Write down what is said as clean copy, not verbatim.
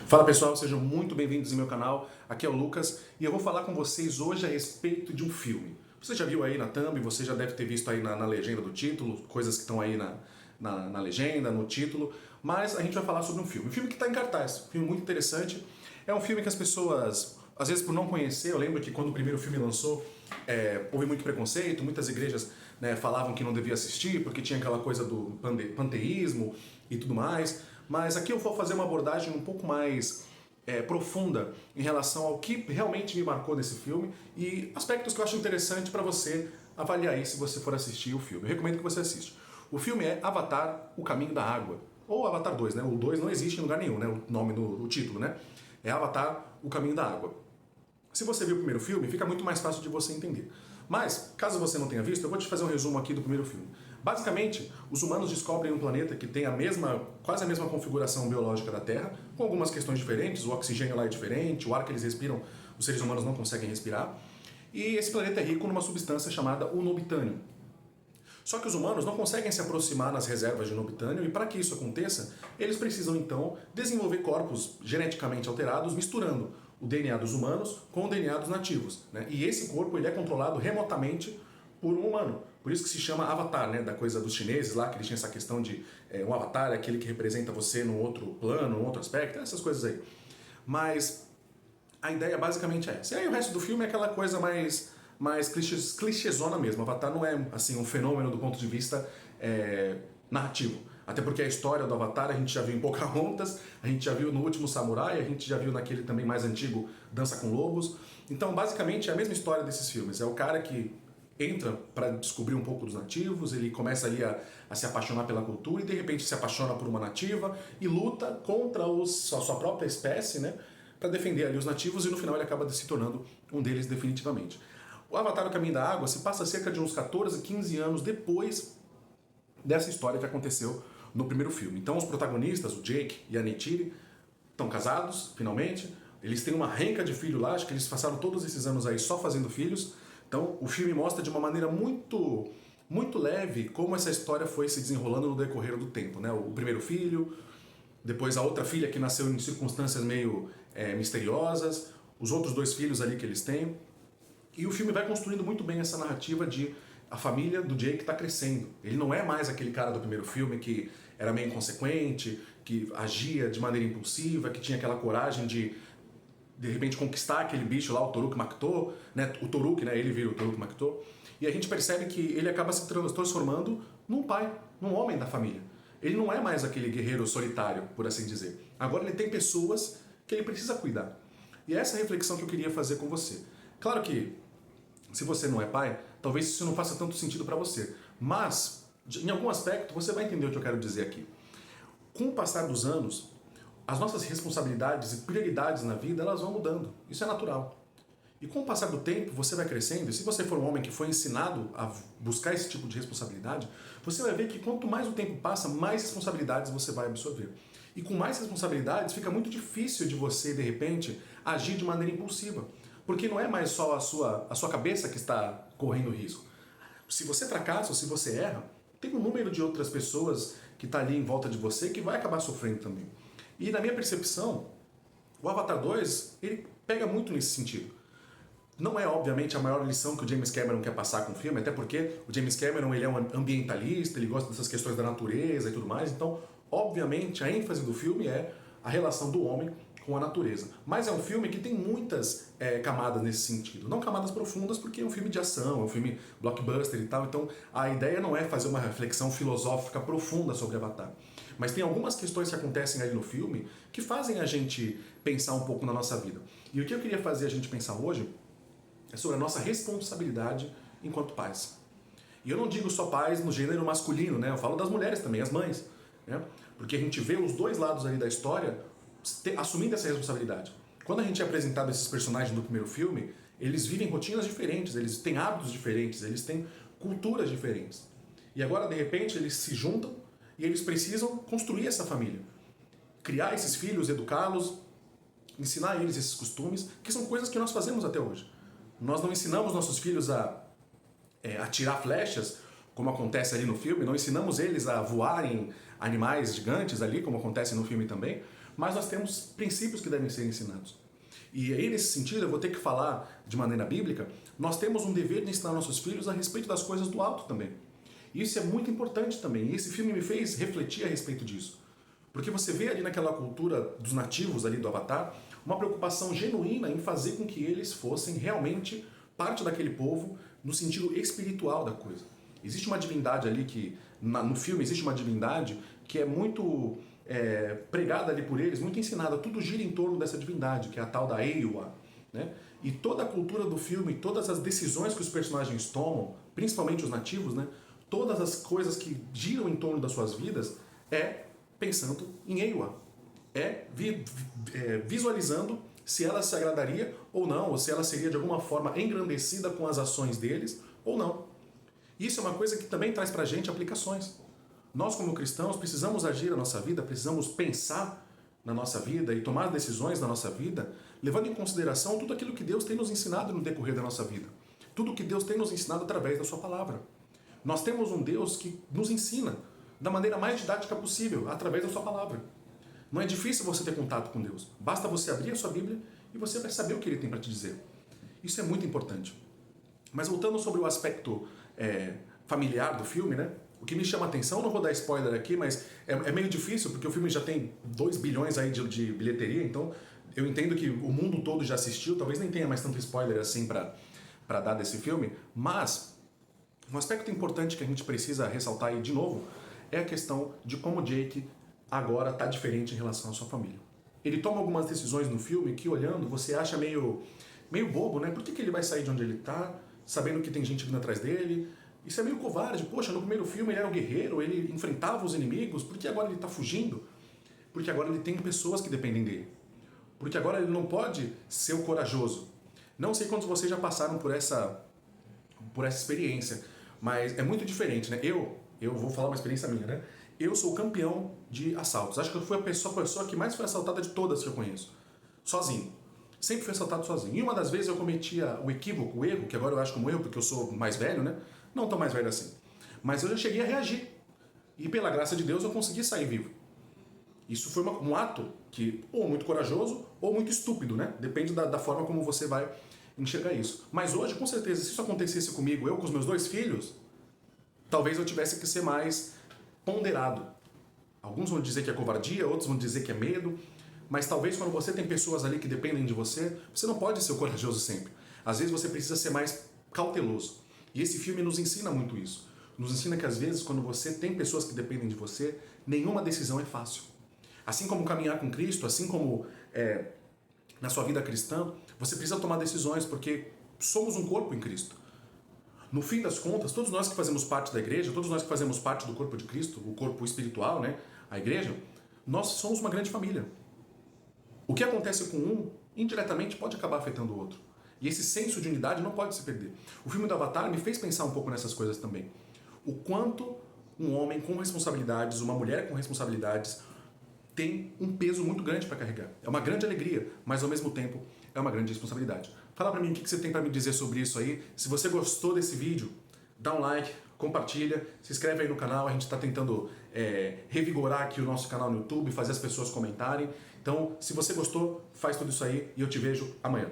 Fala pessoal, sejam muito bem-vindos ao meu canal. Aqui é o Lucas e eu vou falar com vocês hoje a respeito de um filme. Você já viu aí na thumb, você já deve ter visto aí na legenda do título, coisas que estão aí na legenda, no título, mas a gente vai falar sobre um filme que está em cartaz, um filme muito interessante. É um filme que as pessoas, às vezes por não conhecer, eu lembro que quando o primeiro filme lançou, houve muito preconceito, muitas igrejas falavam que não devia assistir, porque tinha aquela coisa do panteísmo e tudo mais. Mas aqui eu vou fazer uma abordagem um pouco mais profunda em relação ao que realmente me marcou nesse filme e aspectos que eu acho interessante para você avaliar aí se você for assistir o filme. Eu recomendo que você assista. O filme é Avatar, O Caminho da Água, ou Avatar 2, né? O 2 não existe em lugar nenhum, né? O nome do título, né? É Avatar, O Caminho da Água. Se você viu o primeiro filme, fica muito mais fácil de você entender. Mas, caso você não tenha visto, eu vou te fazer um resumo aqui do primeiro filme. Basicamente, os humanos descobrem um planeta que tem quase a mesma configuração biológica da Terra, com algumas questões diferentes, o oxigênio lá é diferente, o ar que eles respiram, os seres humanos não conseguem respirar. E esse planeta é rico numa substância chamada unobitânio. Só que os humanos não conseguem se aproximar nas reservas de unobitânio e para que isso aconteça, eles precisam então desenvolver corpos geneticamente alterados misturando o DNA dos humanos com o DNA dos nativos. Né? E esse corpo ele é controlado remotamente por um humano. Por isso que se chama avatar, né? Da coisa dos chineses lá, que eles tinham essa questão de um avatar é aquele que representa você num outro plano, num outro aspecto, essas coisas aí. Mas a ideia basicamente é essa. E aí o resto do filme é aquela coisa mais clichêzona mesmo. Avatar não é assim um fenômeno do ponto de vista narrativo. Até porque a história do Avatar a gente já viu em Pocahontas, a gente já viu no Último Samurai, a gente já viu naquele também mais antigo Dança com Lobos. Então, basicamente, é a mesma história desses filmes. É o cara que entra para descobrir um pouco dos nativos, ele começa ali a se apaixonar pela cultura e de repente se apaixona por uma nativa e luta contra a sua própria espécie, né, para defender ali os nativos e no final ele acaba se tornando um deles definitivamente. O Avatar, O Caminho da Água se passa cerca de uns 14, 15 anos depois dessa história que aconteceu no primeiro filme. Então os protagonistas, o Jake e a Neytiri, estão casados, finalmente. Eles têm uma renca de filho lá, acho que eles passaram todos esses anos aí só fazendo filhos. Então o filme mostra de uma maneira muito, muito leve como essa história foi se desenrolando no decorrer do tempo. Né? O primeiro filho, depois a outra filha que nasceu em circunstâncias meio misteriosas, os outros dois filhos ali que eles têm. E o filme vai construindo muito bem essa narrativa de a família do Jake está crescendo. Ele não é mais aquele cara do primeiro filme que era meio inconsequente, que agia de maneira impulsiva, que tinha aquela coragem de repente conquistar aquele bicho lá, o Toruk Makto, né? O Toruk, né? Ele vira o Toruk Makto. E a gente percebe que ele acaba se transformando num pai, num homem da família. Ele não é mais aquele guerreiro solitário, por assim dizer. Agora ele tem pessoas que ele precisa cuidar. E é essa reflexão que eu queria fazer com você. Claro que se você não é pai, talvez isso não faça tanto sentido para você. Mas, em algum aspecto, você vai entender o que eu quero dizer aqui. Com o passar dos anos, as nossas responsabilidades e prioridades na vida, elas vão mudando. Isso é natural. E com o passar do tempo, você vai crescendo, e se você for um homem que foi ensinado a buscar esse tipo de responsabilidade, você vai ver que quanto mais o tempo passa, mais responsabilidades você vai absorver. E com mais responsabilidades, fica muito difícil de você, de repente, agir de maneira impulsiva. Porque não é mais só a sua cabeça que está correndo risco. Se você fracassa, se você erra, tem um número de outras pessoas que está ali em volta de você que vai acabar sofrendo também. E na minha percepção, o Avatar 2, ele pega muito nesse sentido. Não é, obviamente, a maior lição que o James Cameron quer passar com o filme, até porque o James Cameron ele é um ambientalista, ele gosta dessas questões da natureza e tudo mais, então, obviamente, a ênfase do filme é a relação do homem com a natureza. Mas é um filme que tem muitas camadas nesse sentido. Não camadas profundas, porque é um filme de ação, é um filme blockbuster e tal. Então, a ideia não é fazer uma reflexão filosófica profunda sobre Avatar. Mas tem algumas questões que acontecem ali no filme que fazem a gente pensar um pouco na nossa vida. E o que eu queria fazer a gente pensar hoje é sobre a nossa responsabilidade enquanto pais. E eu não digo só pais no gênero masculino, né? Eu falo das mulheres também, as mães. Né? Porque a gente vê os dois lados ali da história assumindo essa responsabilidade. Quando a gente é apresentado esses personagens do primeiro filme, eles vivem rotinas diferentes, eles têm hábitos diferentes, eles têm culturas diferentes. E agora, de repente, eles se juntam e eles precisam construir essa família. Criar esses filhos, educá-los, ensinar eles esses costumes, que são coisas que nós fazemos até hoje. Nós não ensinamos nossos filhos a atirar flechas, como acontece ali no filme, não ensinamos eles a voar em animais gigantes ali, como acontece no filme também, mas nós temos princípios que devem ser ensinados. E aí, nesse sentido, eu vou ter que falar de maneira bíblica, nós temos um dever de ensinar nossos filhos a respeito das coisas do alto também. Isso é muito importante também, e esse filme me fez refletir a respeito disso. Porque você vê ali naquela cultura dos nativos ali do Avatar, uma preocupação genuína em fazer com que eles fossem realmente parte daquele povo no sentido espiritual da coisa. Existe uma divindade ali que, no filme existe uma divindade que é muito pregada ali por eles, muito ensinada, tudo gira em torno dessa divindade, que é a tal da Eywa, né? E toda a cultura do filme, todas as decisões que os personagens tomam, principalmente os nativos, né? Todas as coisas que giram em torno das suas vidas é pensando em Eywa, visualizando se ela se agradaria ou não, ou se ela seria de alguma forma engrandecida com as ações deles ou não. Isso é uma coisa que também traz pra gente aplicações. Nós, como cristãos, precisamos agir na nossa vida, precisamos pensar na nossa vida e tomar decisões na nossa vida, levando em consideração tudo aquilo que Deus tem nos ensinado no decorrer da nossa vida. Tudo que Deus tem nos ensinado através da sua palavra. Nós temos um Deus que nos ensina da maneira mais didática possível, através da sua palavra. Não é difícil você ter contato com Deus. Basta você abrir a sua Bíblia e você vai saber o que Ele tem para te dizer. Isso é muito importante. Mas voltando sobre o aspecto familiar do filme, né? O que me chama a atenção, não vou dar spoiler aqui, mas é meio difícil, porque o filme já tem 2 bilhões aí de bilheteria, então eu entendo que o mundo todo já assistiu, talvez nem tenha mais tanto spoiler assim para dar desse filme, mas um aspecto importante que a gente precisa ressaltar aí de novo é a questão de como Jake agora está diferente em relação à sua família. Ele toma algumas decisões no filme que, olhando, você acha meio bobo, né? Por que ele vai sair de onde ele está, sabendo que tem gente vindo atrás dele? Isso é meio covarde. Poxa, no primeiro filme ele era um guerreiro, ele enfrentava os inimigos, por que agora ele está fugindo? Porque agora ele tem pessoas que dependem dele. Porque agora ele não pode ser o corajoso. Não sei quantos vocês já passaram por essa experiência, mas é muito diferente, né? Eu vou falar uma experiência minha, né? Eu sou campeão de assaltos. Acho que eu fui a pessoa que mais foi assaltada de todas que eu conheço. Sozinho. Sempre fui assaltado sozinho. E uma das vezes eu cometia o equívoco, o erro, que agora eu acho como erro porque eu sou mais velho, né? Não tão mais velho assim. Mas eu já cheguei a reagir. E pela graça de Deus eu consegui sair vivo. Isso foi um ato que ou muito corajoso ou muito estúpido, né? Depende da forma como você vai enxergar isso. Mas hoje, com certeza, se isso acontecesse comigo, eu com os meus 2 filhos, talvez eu tivesse que ser mais ponderado. Alguns vão dizer que é covardia, outros vão dizer que é medo, mas talvez quando você tem pessoas ali que dependem de você, você não pode ser o corajoso sempre. Às vezes você precisa ser mais cauteloso. E esse filme nos ensina muito isso. Nos ensina que às vezes quando você tem pessoas que dependem de você, nenhuma decisão é fácil. Assim como caminhar com Cristo, assim como na sua vida cristã, você precisa tomar decisões porque somos um corpo em Cristo. No fim das contas, todos nós que fazemos parte da igreja, todos nós que fazemos parte do corpo de Cristo, o corpo espiritual, né, a igreja, nós somos uma grande família. O que acontece com um, indiretamente, pode acabar afetando o outro. E esse senso de unidade não pode se perder. O filme do Avatar me fez pensar um pouco nessas coisas também. O quanto um homem com responsabilidades, uma mulher com responsabilidades, tem um peso muito grande para carregar. É uma grande alegria, mas ao mesmo tempo é uma grande responsabilidade. Fala pra mim o que você tem para me dizer sobre isso aí. Se você gostou desse vídeo, dá um like, compartilha, se inscreve aí no canal. A gente está tentando revigorar aqui o nosso canal no YouTube, fazer as pessoas comentarem. Então, se você gostou, faz tudo isso aí e eu te vejo amanhã.